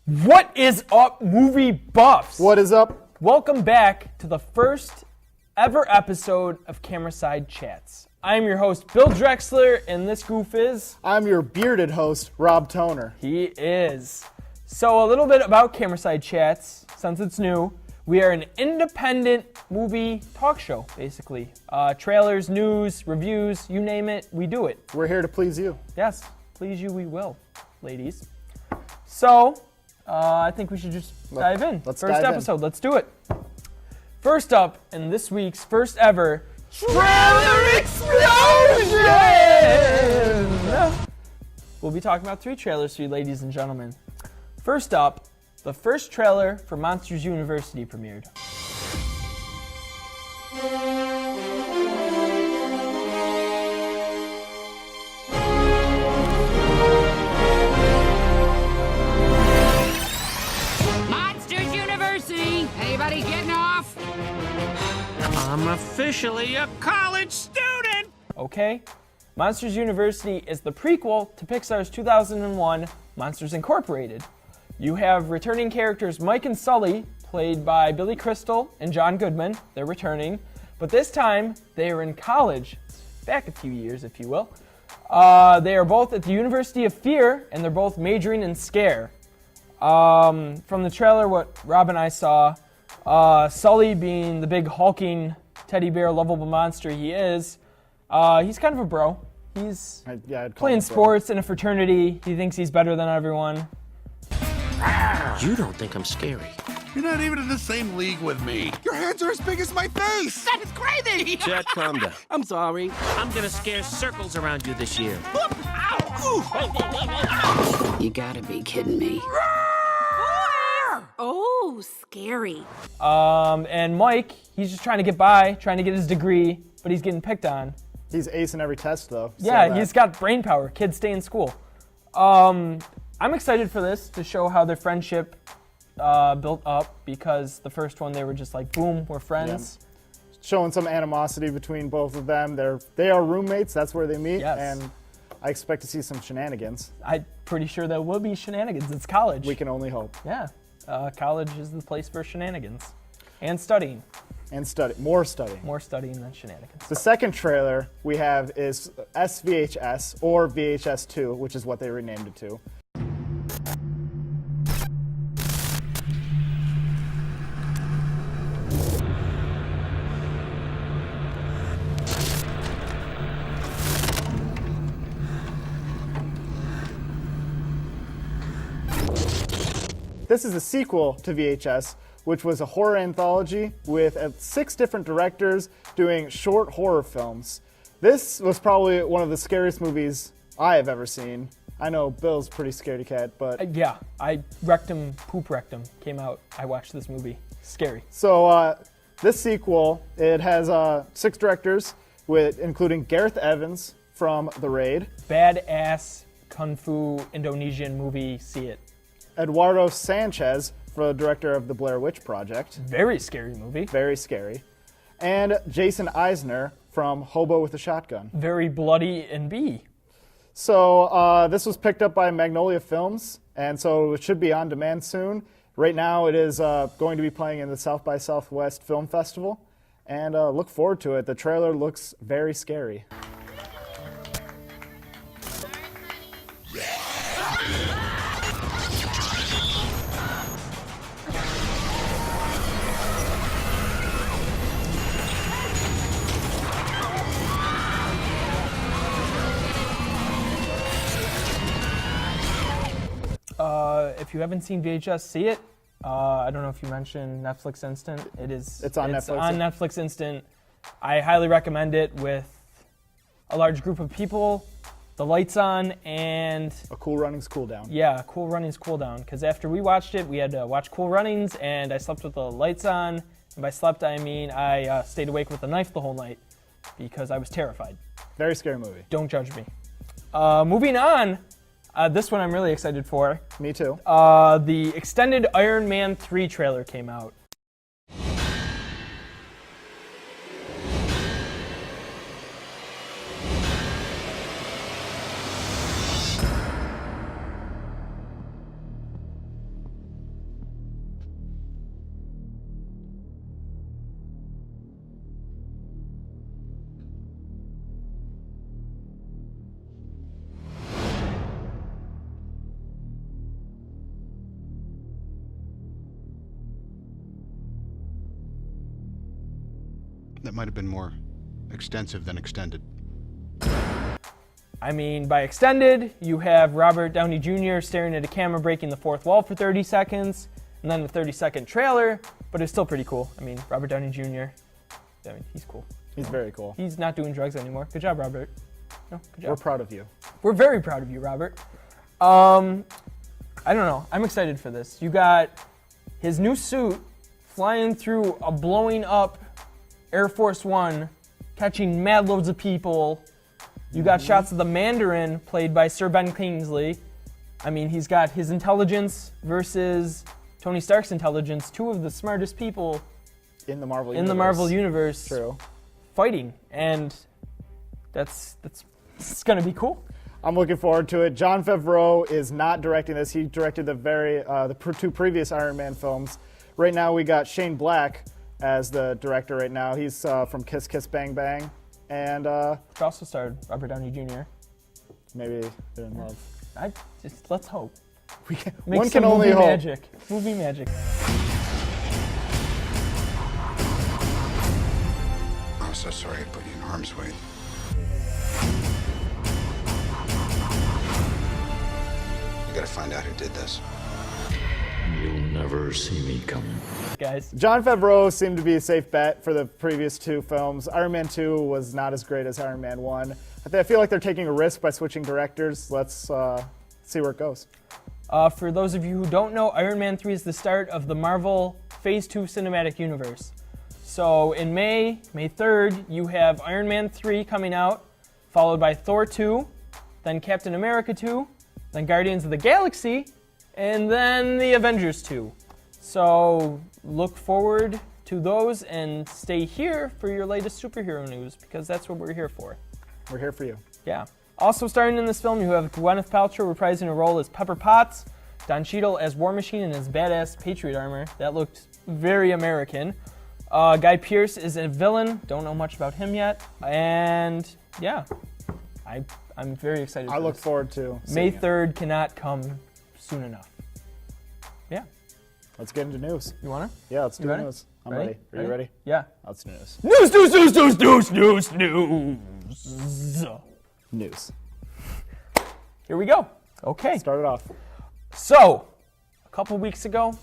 What is up, movie buffs? What is up? Welcome back to the first ever episode of Cameraside Chats. I am your host, Bill Drexler, and this goof is... I'm your bearded host, Rob Toner. He is. So a little bit about Cameraside Chats, since it's new. We are an independent movie talk show, basically. Trailers, news, reviews, you name it, we do it. We're here to please you. Yes, please you we will, ladies. So... I think we should just dive in. Let's First dive in. episode, let's do it. First up, in this week's first ever Trailer Explosion! We'll be talking about 3 trailers for you, ladies and gentlemen. First up, the first trailer for Monsters University premiered. Anybody getting off? I'm officially a college student! Okay. Monsters University is the prequel to Pixar's 2001 Monsters Incorporated. You have returning characters Mike and Sully, played by Billy Crystal and John Goodman. They're returning. But this time, they are in college. Back a few years, if you will. They are both at the University of Fear, and they're both majoring in scare. From the trailer, what Rob and I saw, Sully being the big hulking teddy bear lovable monster he is, he's kind of a bro. He's playing sports in a fraternity. He thinks he's better than everyone. You don't think I'm scary. You're not even in the same league with me. Your hands are as big as my face. That is crazy! Chet, calm down. I'm sorry. I'm gonna scare circles around you this year. You gotta be kidding me. Oh, scary. And Mike, he's just trying to get by, trying to get his degree, but he's getting picked on. He's acing every test, though. Yeah, he's got brain power. Kids stay in school. I'm excited for this to show how their friendship built up, because the first one they were just like, boom, we're friends. Yeah. Showing some animosity between both of them. They are roommates. That's where they meet. Yes. And I expect to see some shenanigans. I'm pretty sure there will be shenanigans. It's college. We can only hope. Yeah. College is the place for shenanigans. And studying. And more studying. More studying than shenanigans. The second trailer we have is S-VHS, or VHS 2, which is what they renamed it to. This is a sequel to VHS, which was a horror anthology with 6 different directors doing short horror films. This was probably one of the scariest movies I have ever seen. I know Bill's pretty scaredy cat, but... Yeah, Poop Rectum came out. I watched this movie. Scary. So this sequel, it has 6 directors, including Gareth Evans from The Raid. Badass Kung Fu Indonesian movie, see it. Eduardo Sanchez, the director of the Blair Witch Project. Very scary movie. Very scary. And Jason Eisner from Hobo with a Shotgun. Very bloody and B. So this was picked up by Magnolia Films, and so it should be on demand soon. Right now it is going to be playing in the South by Southwest Film Festival, and look forward to it. The trailer looks very scary. If you haven't seen VHS, see it. I don't know if you mentioned Netflix Instant. It's on Netflix Instant. I highly recommend it with a large group of people, the lights on, and... A Cool Runnings Cool Down. Yeah, Cool Runnings Cool Down. Because after we watched it, we had to watch Cool Runnings, and I slept with the lights on. And by slept, I mean I stayed awake with a knife the whole night because I was terrified. Very scary movie. Don't judge me. Moving on, this one I'm really excited for. Me too. The extended Iron Man 3 trailer came out. That might have been more extensive than extended. I mean, by extended, you have Robert Downey Jr. staring at a camera breaking the fourth wall for 30 seconds, and then the 30-second trailer, but it's still pretty cool. I mean, Robert Downey Jr., I mean, he's cool. He's very cool. He's not doing drugs anymore. Good job, Robert. No, good job. We're proud of you. We're very proud of you, Robert. I don't know. I'm excited for this. You got his new suit flying through a blowing up Air Force One, catching mad loads of people. You got shots of the Mandarin, played by Sir Ben Kingsley. I mean, he's got his intelligence versus Tony Stark's intelligence, two of the smartest people In the Marvel universe. True. Fighting, and that's it's gonna be cool. I'm looking forward to it. Jon Favreau is not directing this. He directed the two previous Iron Man films. Right now we got Shane Black as the director right now. He's from Kiss Kiss Bang Bang. And It also starred Robert Downey Jr. maybe they're in love. Let's hope. One Make can some only movie hope. magic. Movie magic. I'm so sorry I put you in harm's way. You gotta find out who did this. You'll never see me coming. Guys. Jon Favreau seemed to be a safe bet for the previous two films. Iron Man 2 was not as great as Iron Man 1. I feel like they're taking a risk by switching directors. Let's see where it goes. For those of you who don't know, Iron Man 3 is the start of the Marvel Phase 2 cinematic universe. So in May 3rd, you have Iron Man 3 coming out, followed by Thor 2, then Captain America 2, then Guardians of the Galaxy, and then the Avengers 2. So look forward to those and stay here for your latest superhero news, because that's what we're here for. We're here for you. Yeah. Also starring in this film, you have Gwyneth Paltrow reprising a role as Pepper Potts, Don Cheadle as War Machine in his badass Patriot armor. That looked very American. Guy Pearce is a villain. Don't know much about him yet. And yeah, I'm very excited for I look this. forward to May seeing it. 3rd cannot come soon enough. Yeah. Let's get into news. You wanna? Yeah, let's do ready? news. I'm ready. Are you ready? Yeah. Let's do news. News. Here we go. Okay. Start it off. So, a couple weeks ago,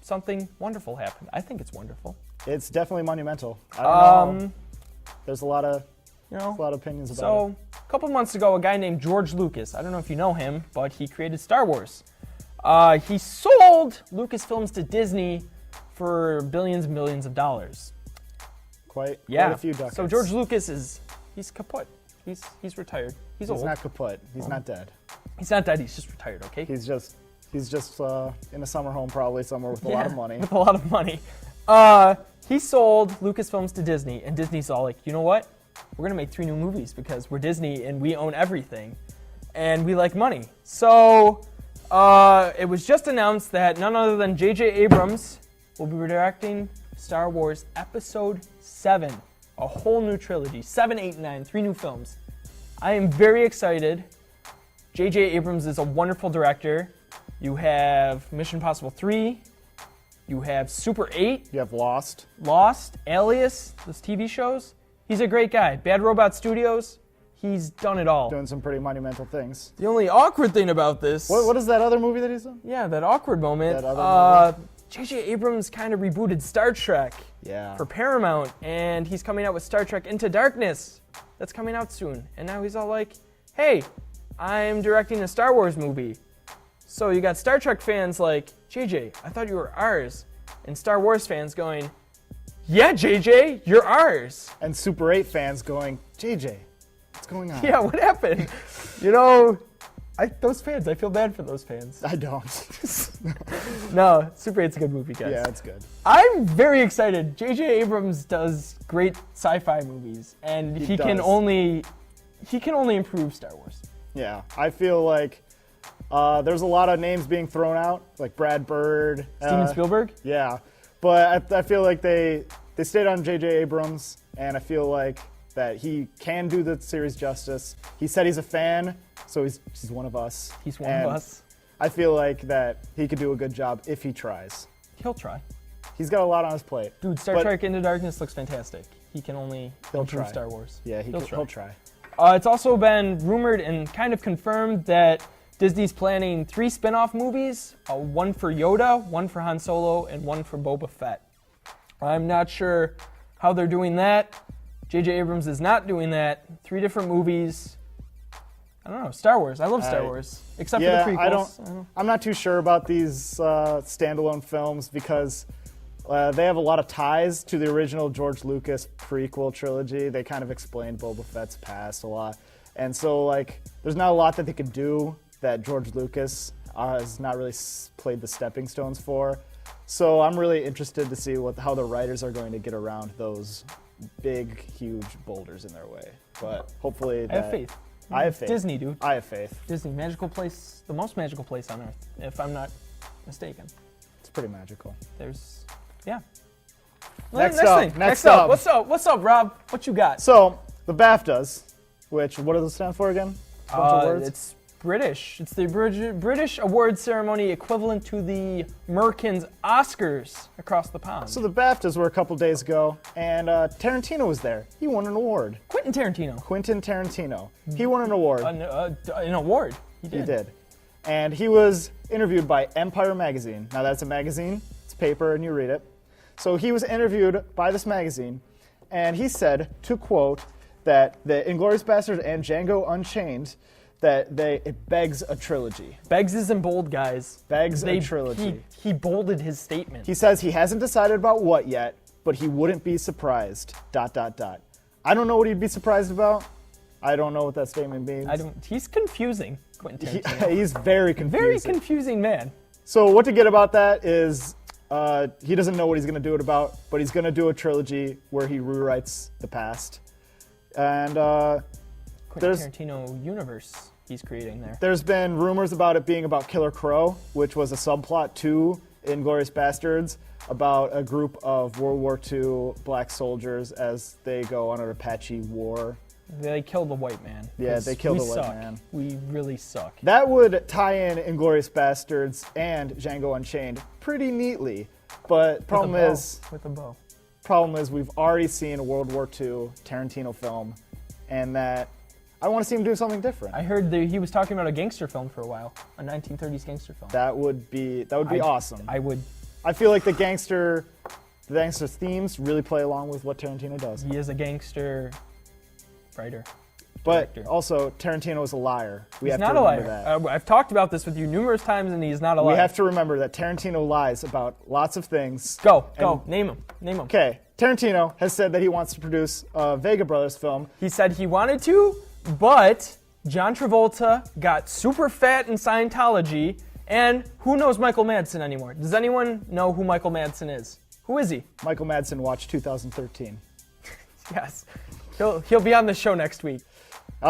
something wonderful happened. I think it's wonderful. It's definitely monumental. I don't know. There's a lot of opinions about it. So, a couple months ago, a guy named George Lucas, I don't know if you know him, but he created Star Wars. He sold Lucasfilms to Disney for billions and billions of dollars. Quite a few ducats. So George Lucas he's kaput. He's retired. He's old. He's not kaput. He's not dead. He's not dead. He's just retired. Okay. He's just in a summer home probably somewhere with a lot of money. With a lot of money. He sold Lucasfilms to Disney, and Disney's all like, you know what? We're gonna make 3 new movies because we're Disney and we own everything, and we like money. So it was just announced that none other than J.J. Abrams will be directing Star Wars Episode 7, a whole new trilogy. 7, 8, and 9, 3 new films. I am very excited. J.J. Abrams is a wonderful director. You have Mission Impossible 3. You have Super 8. You have Lost, Alias, those TV shows. He's a great guy. Bad Robot Studios. He's done it all. doing some pretty monumental things. The only awkward thing about this... What is that other movie that he's in? Yeah, that awkward moment. That other J.J. Abrams kind of rebooted Star Trek Yeah. for Paramount, and he's coming out with Star Trek Into Darkness. That's coming out soon. And now he's all like, hey, I'm directing a Star Wars movie. So you got Star Trek fans like, JJ, I thought you were ours. And Star Wars fans going, yeah, JJ, you're ours. And Super 8 fans going, JJ, what's going on? Yeah, what happened? You know, those fans, I feel bad for those fans. I don't. No, Super 8's a good movie, guys. Yeah, it's good. I'm very excited. J.J. Abrams does great sci-fi movies, and he can only improve Star Wars. Yeah, I feel like there's a lot of names being thrown out, like Brad Bird. Steven Spielberg? Yeah, but I feel like they stayed on J.J. Abrams, and I feel like that he can do the series justice. He said he's a fan, so he's one of us. He's one of us. I feel like that he could do a good job if he tries. He'll try. He's got a lot on his plate. Dude, Star Trek Into Darkness looks fantastic. he can only He'll improve try. Star Wars. Yeah, he'll try. It's also been rumored and kind of confirmed that Disney's planning 3 spin-off movies, one for Yoda, one for Han Solo, and one for Boba Fett. I'm not sure how they're doing that. J.J. Abrams is not doing that. 3 different movies. I don't know, Star Wars. I love Star Wars, except for the prequels. I'm not too sure about these standalone films because they have a lot of ties to the original George Lucas prequel trilogy. They kind of explained Boba Fett's past a lot. And so, like, there's not a lot that they could do that George Lucas has not really played the stepping stones for. So I'm really interested to see how the writers are going to get around those big, huge boulders in their way. But hopefully I have faith. I have faith. Disney, dude. I have faith. Disney, magical place, the most magical place on earth, if I'm not mistaken. It's pretty magical. Yeah. Next Next up. up. What's up, Rob? What you got? So, the BAFTAs, which, what does it stand for again? A bunch of words? It's British. It's the British award ceremony equivalent to the Americans' Oscars across the pond. So the BAFTAs were a couple days ago, and Tarantino was there. He won an award. Quentin Tarantino. Quentin Tarantino. He won an award. An award. He did. He did. And he was interviewed by Empire Magazine. Now that's a magazine. It's paper, and you read it. So he was interviewed by this magazine, and he said, to quote, that the Inglourious Basterds and Django Unchained, that it begs a trilogy. Begs is in bold, guys. Begs a trilogy. He bolded his statement. He says he hasn't decided about what yet, but he wouldn't be surprised, ... I don't know what he'd be surprised about. I don't know what that statement means. He's confusing, Quentin Tarantino. He's very confusing. Very confusing man. So what to get about that is he doesn't know what he's going to do it about, but he's going to do a trilogy where he rewrites the past. And Quentin Tarantino universe he's creating there. There's been rumors about it being about Killer Crow, which was a subplot to Inglourious Basterds, about a group of World War II black soldiers as they go on an Apache war. They killed the white man. Yeah, they killed the white suck. man. We really suck. That would tie in Inglourious Basterds and Django Unchained pretty neatly, but problem is we've already seen a World War II Tarantino film, and that I want to see him do something different. I heard that he was talking about a gangster film for a while, a 1930s gangster film. That would be awesome. I feel like the gangster themes really play along with what Tarantino does. He is a gangster writer. But director. also, Tarantino is a liar. He's not a liar. I've talked about this with you numerous times, and he's not a liar. We have to remember that Tarantino lies about lots of things. Go. Name him. Okay. Tarantino has said that he wants to produce a Vega Brothers film. He said he wanted to, but John Travolta got super fat in Scientology, and who knows Michael Madsen anymore? Does anyone know who Michael Madsen is? Who is he? Michael Madsen watched 2013. Yes. He'll be on the show next week.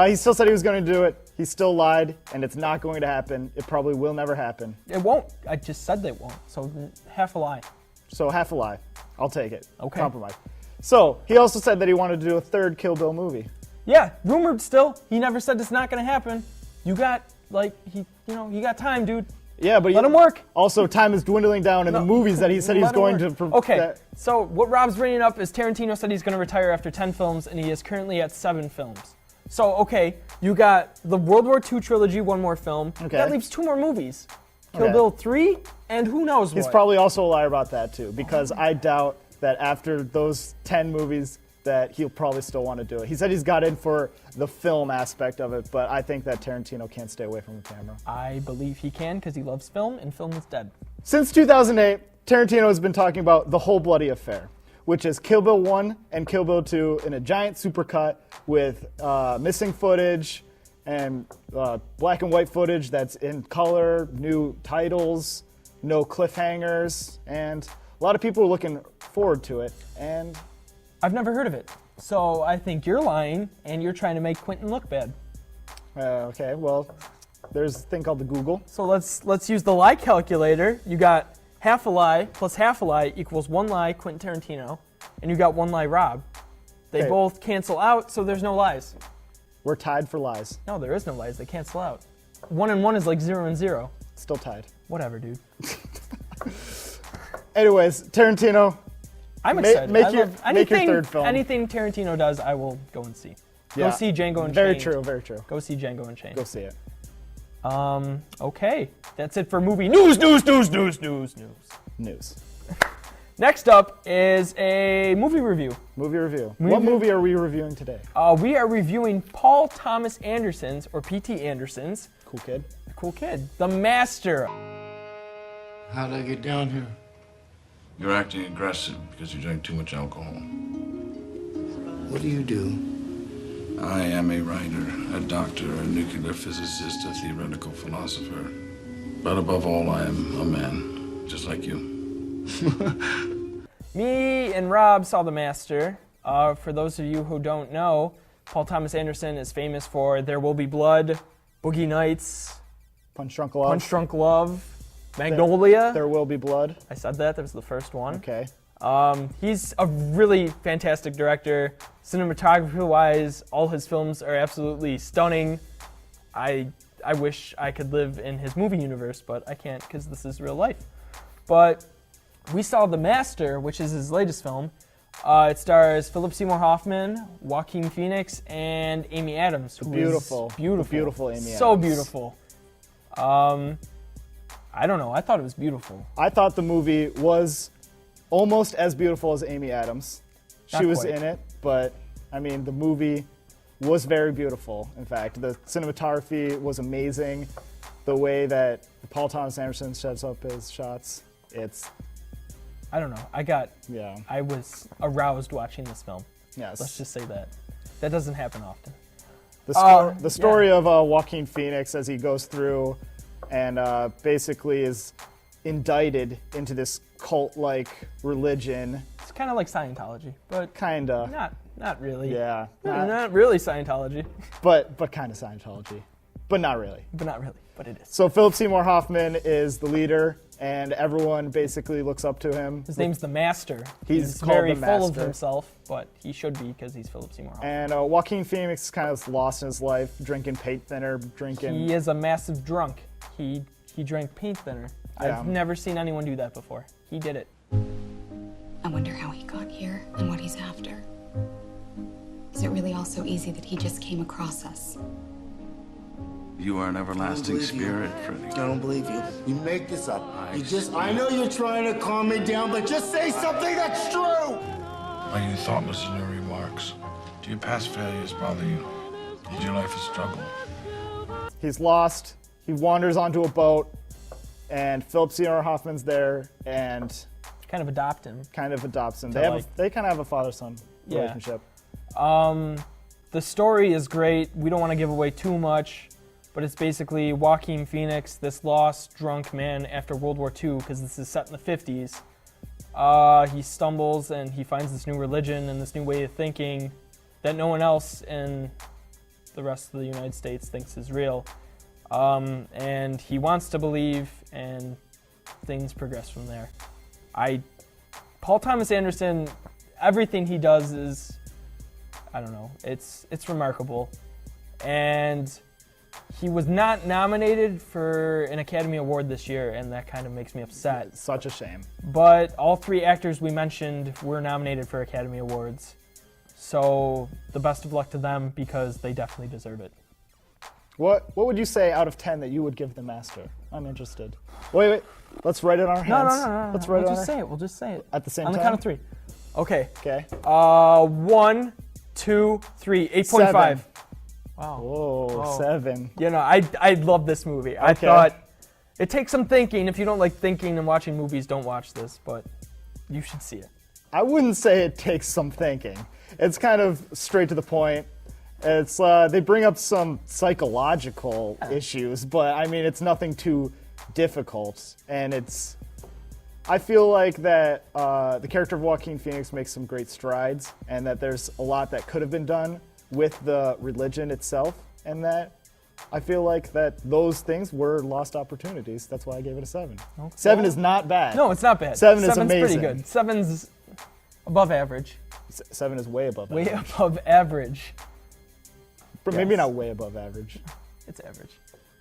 He still said he was going to do it. He still lied, and it's not going to happen. It probably will never happen. It won't. I just said they won't. So half a lie. So half a lie. I'll take it. Okay. Compromise. So he also said that he wanted to do a third Kill Bill movie. Yeah, rumored still. He never said it's not going to happen. You got you got time, dude. Yeah, but let him work. Also, time is dwindling down in the movies that he said he's going to. Okay, so what Rob's bringing up is Tarantino said he's going to retire after 10 films, and he is currently at 7 films. So, okay, you got the World War II trilogy, 1 more film. Okay. That leaves 2 more movies. Kill Bill 3, and who knows what. He's probably also a liar about that, too, because I doubt that after those 10 movies that he'll probably still want to do it. He said he's got in for the film aspect of it, but I think that Tarantino can't stay away from the camera. I believe he can because he loves film, and film is dead. Since 2008, Tarantino has been talking about the whole bloody affair, which is Kill Bill 1 and Kill Bill 2 in a giant supercut with missing footage and black and white footage that's in color, new titles, no cliffhangers, and a lot of people are looking forward to it. And I've never heard of it, so I think you're lying and you're trying to make Quentin look bad. Okay, well, there's a thing called the Google. So let's use the lie calculator. You got half a lie plus half a lie equals 1 lie, Quentin Tarantino, and you got 1 lie, Rob. They both cancel out, so there's no lies. We're tied for lies. No, there is no lies. They cancel out. 1 and 1 is like 0 and 0. Still tied. Whatever, dude. Anyways, Tarantino I'm excited. Make I your- love make your anything, third film. Anything Tarantino does, I will go and see. Yeah. Go see Django Unchained. Very true, very true. Go see Django Unchained. Go see it. Okay, that's it for movie news. News. Next up is a movie review. Movie review. What movie are we reviewing today? We are reviewing Paul Thomas Anderson's, or P.T. Anderson's, Cool kid. cool kid, The Master. How'd I get down here? You're acting aggressive because you drank too much alcohol. What do you do? I am a writer, a doctor, a nuclear physicist, a theoretical philosopher. But above all, I am a man, just like you. Me and Rob saw The Master. For those of you who don't know, Paul Thomas Anderson is famous for There Will Be Blood, Boogie Nights, Punch Drunk Love. Punch Drunk Love, Magnolia. There Will Be Blood. I said that. That was the first one. Okay. He's a really fantastic director. Cinematography-wise, all his films are absolutely stunning. I wish I could live in his movie universe, but I can't because this is real life. But we saw The Master, which is his latest film. It stars Philip Seymour Hoffman, Joaquin Phoenix, and Amy Adams. Who is Beautiful. beautiful. Beautiful Amy So Adams. beautiful. I don't know. I thought it was beautiful. I thought the movie was almost as beautiful as Amy Adams. She Not was quite. in it, but I mean, the movie was very beautiful. In fact, the cinematography was amazing. The way that Paul Thomas Anderson sets up his shots, it's, I don't know. yeah, I was aroused watching this film. yes. Let's just say that. That doesn't happen often. The story of Joaquin Phoenix as he goes through and basically is indicted into this cult-like religion, It's kind of like Scientology, but kinda. not really. Yeah, Not really Scientology, but kind of Scientology, but not really. but not really. But it is. So Philip Seymour Hoffman is the leader, and everyone basically looks up to him. His name's The Master. He's called very The full of Master. himself, but he should be because he's Philip Seymour Hoffman. And Joaquin Phoenix is kind of lost in his life, drinking paint thinner, drinking. He is a massive drunk. He drank paint thinner. Yeah. I've never seen anyone do that before. He did it. I wonder how he got here and what he's after. Is it really all so easy that he just came across us? You are an everlasting spirit, Freddy. I don't believe you. You make this up. I know you're trying to calm me down, but just say something that's true! Are you thoughtless in your remarks? Do your past failures bother you? Is your life a struggle? He's lost. He wanders onto a boat, and Philip Seymour Hoffman's there and Kind of adopt him. kind of adopts him. To They kind of have a father-son Yeah. relationship. The story is great. We don't want to give away too much, but it's basically Joaquin Phoenix, this lost drunk man after World War II, because this is set in the 50s. He stumbles and he finds this new religion and this new way of thinking that no one else in the rest of the United States thinks is real. And he wants to believe, and things progress from there. Paul Thomas Anderson, everything he does is, I don't know, it's remarkable. And he was not nominated for an Academy Award this year, and that kind of makes me upset. Such a shame. But all three actors we mentioned were nominated for Academy Awards. So the best of luck to them because they definitely deserve it. What would you say out of 10 that you would give The Master? I'm interested. Wait. Let's write it on our hands. No. Let's write We'll it on just our say it. We'll just say it. At the same on time? the count of three. Okay. Okay. 1, 2, 3. 8.5. 7. Wow. Whoa, 7. You know, I love this movie. I thought it takes some thinking. If you don't like thinking and watching movies, don't watch this, but you should see it. I wouldn't say it takes some thinking. It's kind of straight to the point. It's they bring up some psychological issues, but I mean it's nothing too difficult, and I feel like that the character of Joaquin Phoenix makes some great strides, and that there's a lot that could have been done with the religion itself, and that I feel like that those things were lost opportunities. That's why I gave it a 7. Okay. 7 is not bad. No, it's not bad. 7 is 7's amazing. pretty good. 7's above average. 7 is way above Way average. above average. But maybe Yes. not way above average. It's average.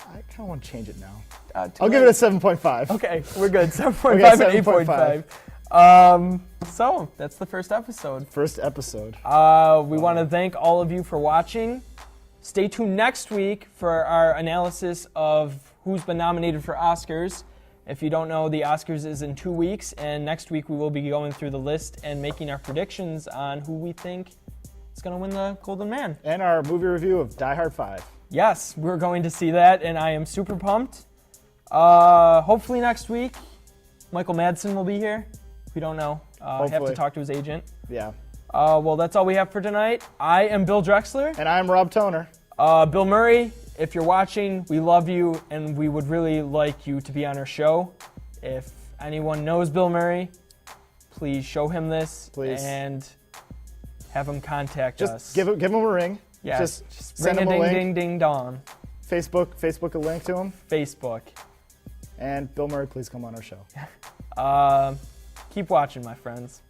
I kind of want to change it now. Too I'll give it a 7.5. Okay, we're good. 7.5 We got and 8.5. So that's the first episode. First episode. We want to thank all of you for watching. Stay tuned next week for our analysis of who's been nominated for Oscars. If you don't know, the Oscars is in 2 weeks, and next week we will be going through the list and making our predictions on who we think is going to win the Golden Man. And our movie review of Die Hard 5. Yes, we're going to see that, and I am super pumped. Hopefully next week, Michael Madsen will be here. We don't know. I have to talk to his agent. Yeah. Well, that's all we have for tonight. I am Bill Drexler. And I'm Rob Toner. Bill Murray, if you're watching, we love you, and we would really like you to be on our show. If anyone knows Bill Murray, please show him this. Please. And have him contact us. Just give him a ring. Yeah, just ring send him a link. ding, ding, dong. Facebook a link to him. Facebook. And Bill Murray, please come on our show. Keep watching, my friends.